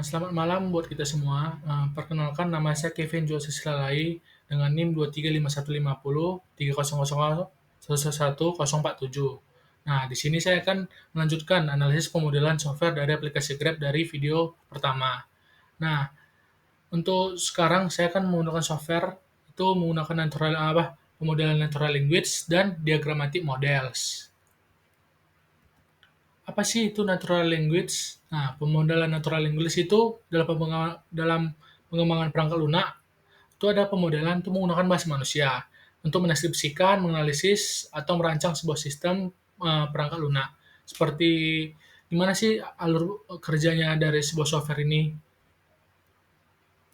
Selamat malam buat kita semua. Perkenalkan nama saya Kevin Joses Lalai dengan NIM 235150300111047. Nah, di sini saya akan melanjutkan analisis pemodelan software dari aplikasi Grab dari video pertama. Nah, untuk sekarang saya akan menggunakan software itu menggunakan pemodelan natural language dan diagrammatic models. Apa sih itu natural language? Nah, pemodelan natural language itu dalam pengembangan perangkat lunak itu ada pemodelan itu menggunakan bahasa manusia untuk mendeskripsikan, menganalisis, atau merancang sebuah sistem perangkat lunak. Seperti gimana sih alur kerjanya dari sebuah software ini?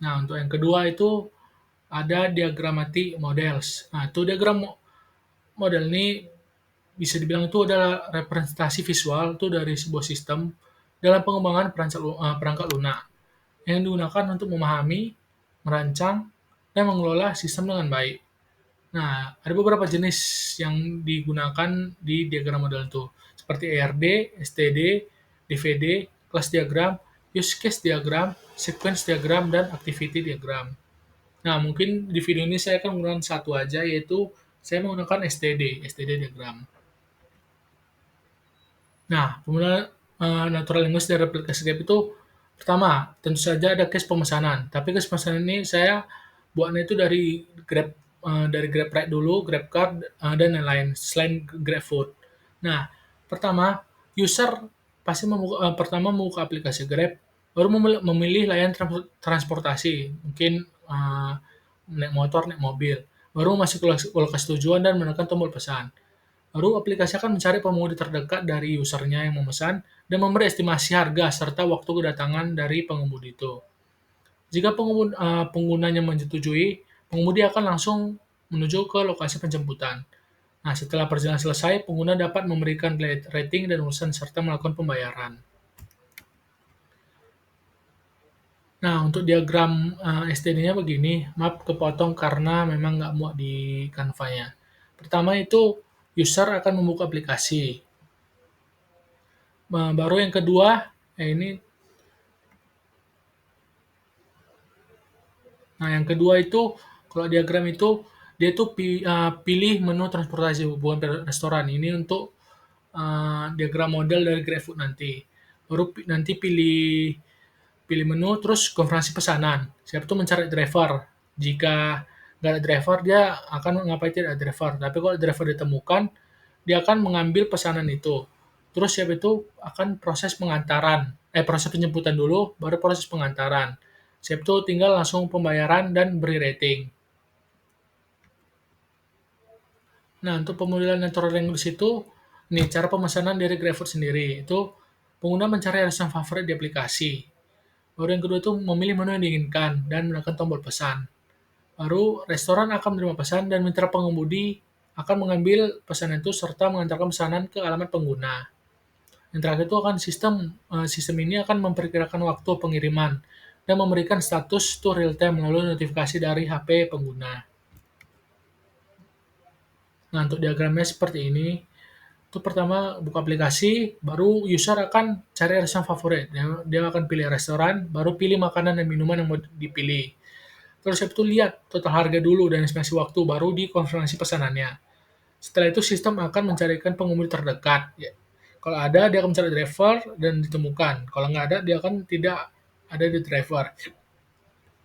Nah, untuk yang kedua itu ada diagrammatic models. Nah, itu model ini bisa dibilang itu adalah representasi visual itu dari sebuah sistem dalam pengembangan perangkat lunak yang digunakan untuk memahami, merancang, dan mengelola sistem dengan baik. Nah, ada beberapa jenis yang digunakan di diagram model itu, seperti ERD, STD, DVD, class diagram, use case diagram, sequence diagram, dan activity diagram. Nah, mungkin di video ini saya akan menggunakan satu aja, yaitu saya menggunakan STD diagram. Nah, penggunaan natural language dari aplikasi Grab itu pertama, tentu saja ada case pemesanan. Tapi case pemesanan ini saya buatnya itu dari GrabRide dulu, GrabCard, dan lain-lain selain GrabFood. Nah, pertama, user pasti pertama membuka aplikasi Grab, baru memilih layanan transportasi, mungkin naik motor, naik mobil. Baru masuk ke lokasi tujuan dan menekan tombol pesan. Lalu aplikasi akan mencari pengemudi terdekat dari usernya yang memesan dan memberi estimasi harga serta waktu kedatangan dari pengemudi itu. Jika penggunanya menyetujui, pengemudi akan langsung menuju ke lokasi penjemputan. Nah, setelah perjalanan selesai, pengguna dapat memberikan rating dan ulasan serta melakukan pembayaran. Nah, untuk diagram STD-nya begini, maaf kepotong karena memang nggak muat di Canva-nya. Pertama itu, user akan membuka aplikasi. Baru yang kedua, ini nah yang kedua itu kalau diagram itu dia tuh pilih menu transportasi bukan restoran. Ini untuk diagram model dari GrabFood nanti. Baru nanti pilih pilih menu terus konfirmasi pesanan. Siapa tuh mencari driver. Jika nggak ada driver dia akan ngapain tidak ada driver. Tapi kalau driver ditemukan dia akan mengambil pesanan itu. Terus siapa itu akan proses penjemputan dulu, baru proses pengantaran. Siap itu tinggal langsung pembayaran dan beri rating. Nah, untuk pemodelan natural language itu, nih cara pemesanan dari GrabFood sendiri. Itu pengguna mencari restoran favorit di aplikasi. Baru yang kedua itu memilih menu yang diinginkan dan menekan tombol pesan. Baru restoran akan menerima pesan dan mitra pengemudi akan mengambil pesanan itu serta mengantarkan pesanan ke alamat pengguna. Yang terakhir itu akan sistem ini akan memperkirakan waktu pengiriman dan memberikan status to real time melalui notifikasi dari HP pengguna. Nah, untuk diagramnya seperti ini. Itu pertama buka aplikasi, baru user akan cari restoran favorit. Dia akan pilih restoran, baru pilih makanan dan minuman yang mau dipilih. Terus habis itu lihat total harga dulu dan estimasi waktu, baru dikonfirmasi pesanannya. Setelah itu sistem akan mencarikan pengemudi terdekat. Ya. Kalau ada, dia akan mencari driver dan ditemukan. Kalau nggak ada, dia akan tidak ada di driver.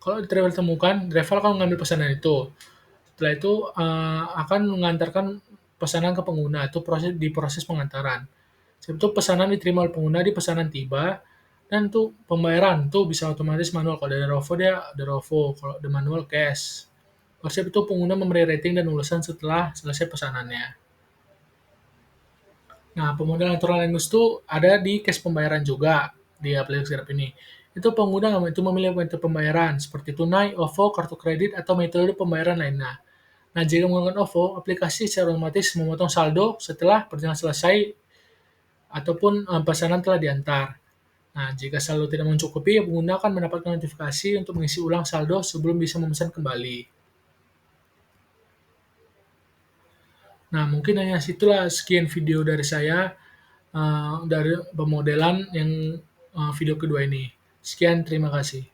Kalau di driver ditemukan, driver akan mengambil pesanan itu. Setelah itu akan mengantarkan pesanan ke pengguna. Itu proses pengantaran. Setelah itu pesanan diterima oleh pengguna di pesanan tiba, dan tuh pembayaran tuh bisa otomatis manual. Kalau dari OVO dia dari OVO, kalau di manual cash. Terus itu pengguna memberi rating dan ulasan setelah selesai pesanannya. Nah, pemodelan natural language itu ada di case pembayaran juga di aplikasi Grab ini. Itu pengguna itu memilih metode pembayaran seperti tunai, OVO, kartu kredit, atau metode pembayaran lainnya. Nah, jika menggunakan OVO, aplikasi secara otomatis memotong saldo setelah perjalanan selesai ataupun pesanan telah diantar. Nah, jika saldo tidak mencukupi, pengguna akan mendapatkan notifikasi untuk mengisi ulang saldo sebelum bisa memesan kembali. Nah, mungkin hanya situlah sekian video dari saya dari pemodelan yang video kedua ini. Sekian, terima kasih.